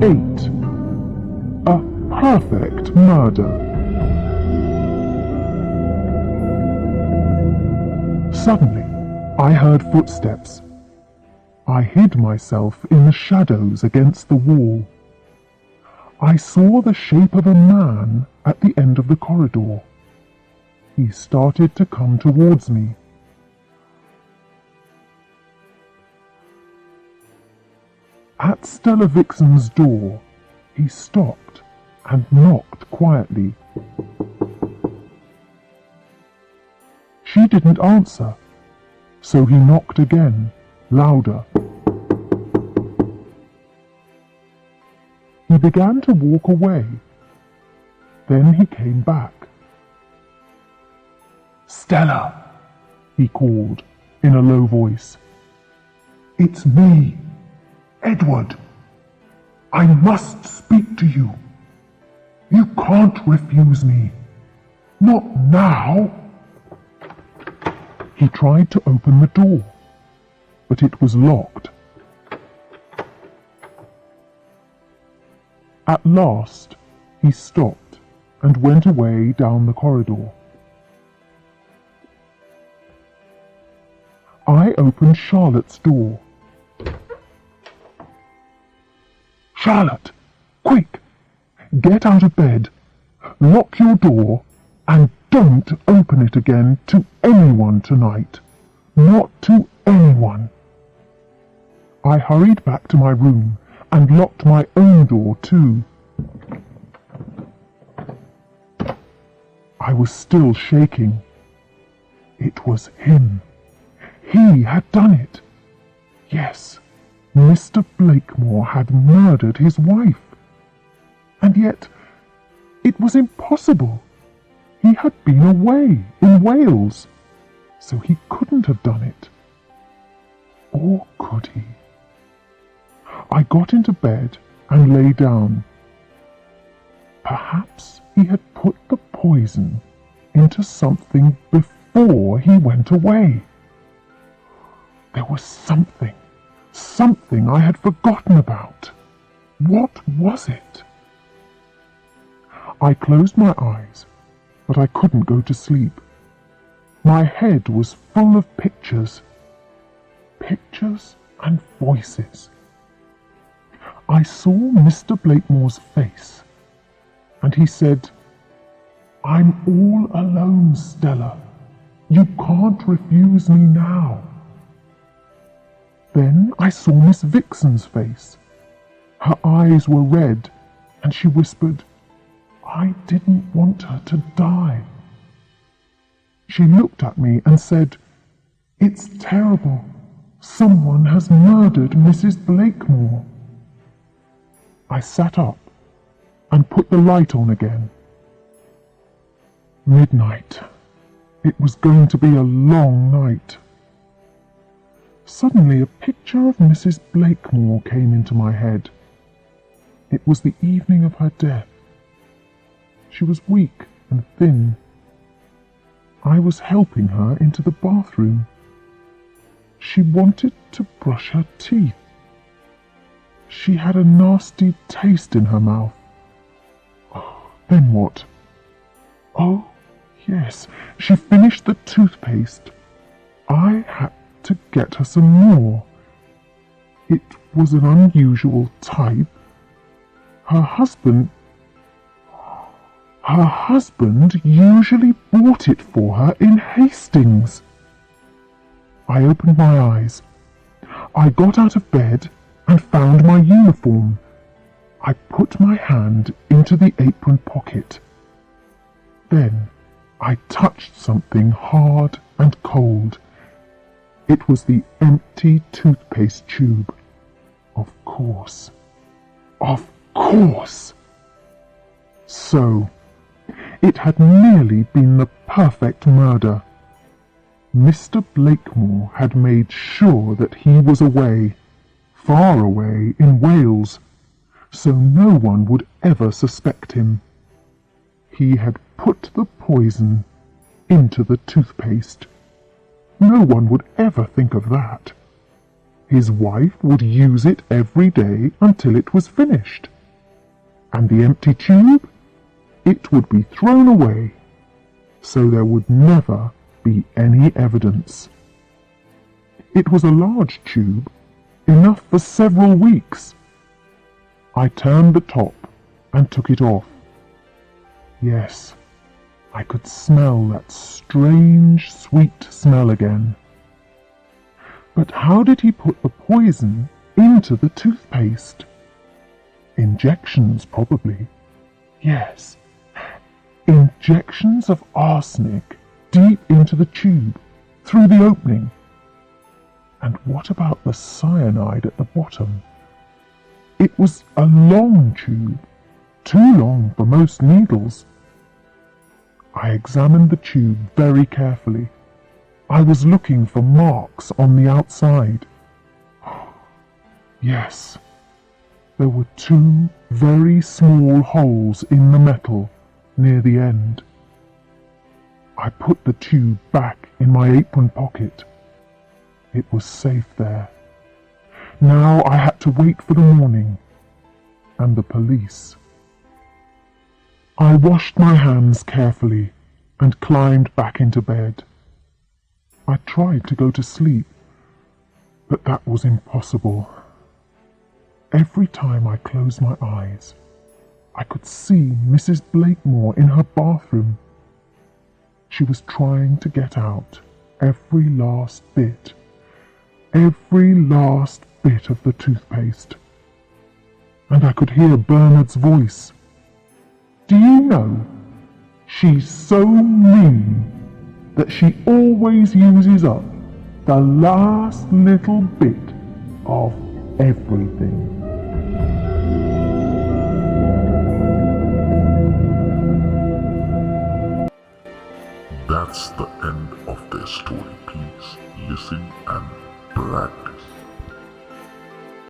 8. A perfect murder. Suddenly, I heard footsteps. I hid myself in the shadows against the wall. I saw the shape of a man at the end of the corridor. He started to come towards me. At Stella Vixen's door, he stopped and knocked quietly. She didn't answer, so he knocked again, louder. He began to walk away. Then he came back. "Stella," he called in a low voice. "It's me, Edward. I must speak to you. You can't refuse me. Not now." He tried to open the door, but it was locked. At last, he stopped and went away down the corridor. I opened Charlotte's door. "Charlotte, quick! Get out of bed, lock your door, and don't open it again to anyone tonight. Not to anyone." I hurried back to my room and locked my own door too. I was still shaking. It was him. He had done it. Yes, Mr. Blakemore had murdered his wife. And yet, it was impossible. He had been away in Wales, so he couldn't have done it. Or could he? I got into bed and lay down. Perhaps he had put the poison into something before he went away. There was something I had forgotten about. What was it? I closed my eyes, but I couldn't go to sleep. My head was full of pictures and voices. I saw Mr. Blakemore's face, and he said, "I'm all alone, Stella. You can't refuse me now." Then I saw Miss Vixen's face. Her eyes were red, and she whispered, "I didn't want her to die." She looked at me and said, "It's terrible. Someone has murdered Mrs. Blakemore." I sat up and put the light on again. Midnight. It was going to be a long night. Suddenly a picture of Mrs. Blakemore came into my head. It was the evening of her death. She was weak and thin. I was helping her into the bathroom. She wanted to brush her teeth. She had a nasty taste in her mouth. Oh, then what? Oh, yes, she finished the toothpaste. I had to get her some more. It was an unusual type. Her husband usually bought it for her in Hastings. I opened my eyes. I got out of bed and found my uniform. I put my hand into the apron pocket. Then I touched something hard and cold. It was the empty toothpaste tube. Of course. Of course! So, it had nearly been the perfect murder. Mr. Blakemore had made sure that he was away, far away in Wales, so no one would ever suspect him. He had put the poison into the toothpaste. No one would ever think of that. His wife would use it every day until it was finished. And the empty tube? It would be thrown away, so there would never be any evidence. It was a large tube, enough for several weeks. I turned the top and took it off. Yes, I could smell that strange, sweet smell again. But how did he put the poison into the toothpaste? Injections, probably. Yes, injections of arsenic deep into the tube, through the opening. And what about the cyanide at the bottom? It was a long tube, too long for most needles. I examined the tube very carefully. I was looking for marks on the outside. Yes, there were 2 very small holes in the metal near the end. I put the tube back in my apron pocket. It was safe there. Now I had to wait for the morning and the police. I washed my hands carefully and climbed back into bed. I tried to go to sleep, but that was impossible. Every time I closed my eyes, I could see Mrs. Blakemore in her bathroom. She was trying to get out every last bit of the toothpaste. And I could hear Bernard's voice. Do you know, she's so mean that she always uses up the last little bit of everything. That's the end of their story. Please listen and practice.